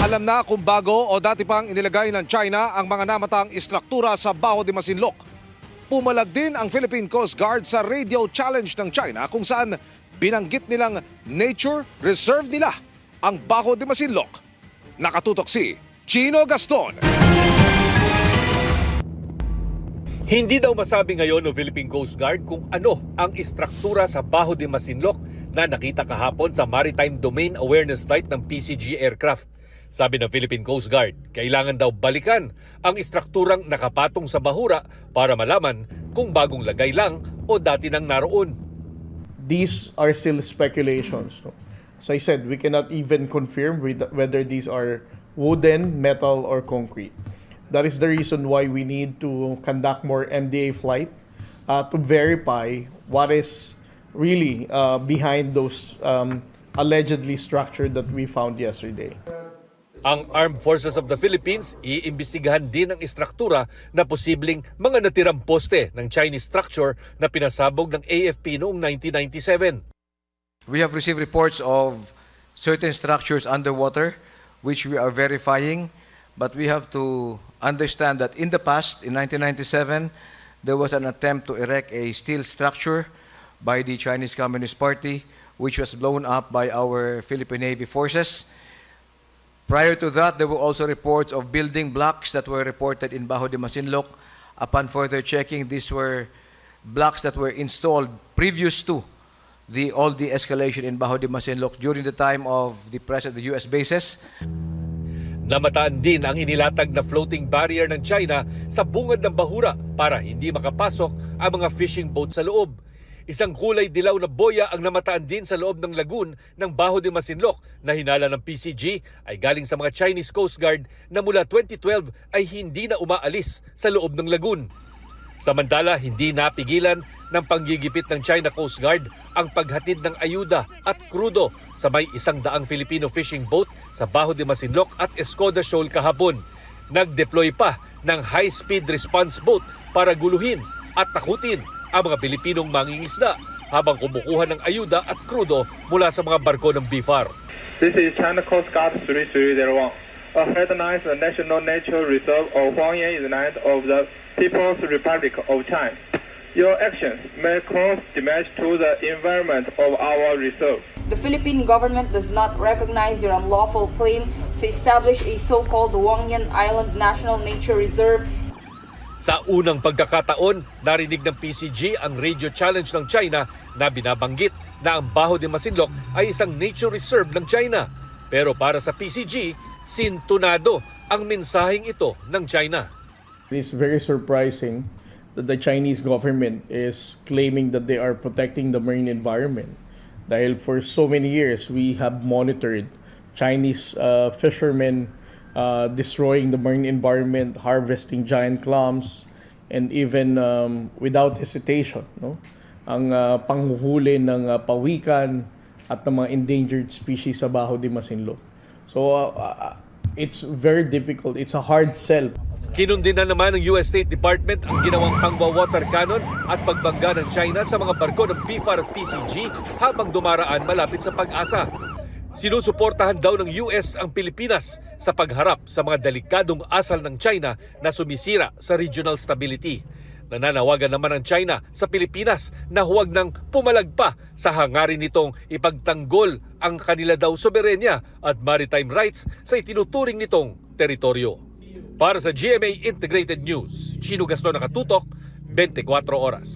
Alam na kung bago o dati pang inilagay ng China ang mga namatang istruktura sa Baho de Masinloc. Pumalag din ang Philippine Coast Guard sa radio challenge ng China kung saan binanggit nilang nature reserve nila ang Baho de Masinloc. Nakatutok si Chino Gaston. Hindi daw masabi ngayon ng Philippine Coast Guard kung ano ang istruktura sa Baho de Masinloc na nakita kahapon sa Maritime Domain Awareness Flight ng PCG aircraft. Sabi ng Philippine Coast Guard, kailangan daw balikan ang istrukturang nakapatong sa bahura para malaman kung bagong lagay lang o dati nang naroon. These are still speculations. No? As I said, we cannot even confirm whether these are wooden, metal, or concrete. That is the reason why we need to conduct more MDA flight to verify what is really behind those allegedly structure that we found yesterday. Ang Armed Forces of the Philippines iimbestigahan din ang istruktura na posibleng mga natirang poste ng Chinese structure na pinasabog ng AFP noong 1997. We have received reports of certain structures underwater which we are verifying, but we have to understand that in the past, in 1997, there was an attempt to erect a steel structure by the Chinese Communist Party which was blown up by our Philippine Navy forces. Prior to that, there were also reports of building blocks that were reported in Baho de Masinloc. Upon further checking, these were blocks that were installed previous to all the escalation in Baho de Masinloc during the time of the presence of the US bases. Namataan din ang inilatag na floating barrier ng China sa bungad ng bahura para hindi makapasok ang mga fishing boat sa loob. Isang kulay dilaw na boya ang namataan din sa loob ng lagoon ng Baho de Masinloc na hinala ng PCG ay galing sa mga Chinese Coast Guard na mula 2012 ay hindi na umaalis sa loob ng lagoon. Samantala, hindi napigilan ng panggigipit ng China Coast Guard ang paghatid ng ayuda at krudo sa may 100 Filipino fishing boat sa Baho de Masinloc at Escoda Shoal kahapon. Nag-deploy pa ng high-speed response boat para guluhin at takutin ang mga Pilipinong mangingisda habang kumukuha ng ayuda at krudo mula sa mga barko ng BFAR. This is China Coast Guard 3301. Recognized the National Nature Reserve of Huangyan Island of the People's Republic of China. Your actions may cause damage to the environment of our reserve. The Philippine government does not recognize your unlawful claim to establish a so-called Huangyan Island National Nature Reserve. Sa unang pagkakataon, narinig ng PCG ang radio challenge ng China na binabanggit na ang Baho de Masinloc ay isang nature reserve ng China. Pero para sa PCG, sintunado ang mensaheng ito ng China. It's very surprising that the Chinese government is claiming that they are protecting the marine environment. Dahil for so many years, we have monitored Chinese fishermen destroying the marine environment, harvesting giant clams, and even without hesitation, no? Ang panghuhuli ng pawikan at ng mga endangered species sa Baho de Masinloc. So it's very difficult. It's a hard sell. Kinundin na naman ng US State Department ang ginawang pangwa-water cannon at pagbangga ng China sa mga barko ng BFAR at PCG habang dumaraan malapit sa Pag-asa. Sinusuportahan daw ng US ang Pilipinas sa pagharap sa mga delikadong asal ng China na sumisira sa regional stability. Nananawagan naman ang China sa Pilipinas na huwag nang pumalag pa sa hangarin nitong ipagtanggol ang kanila daw soberenya at maritime rights sa itinuturing nitong teritoryo. Para sa GMA Integrated News, Chino Gaston, nakatutok, 24 oras.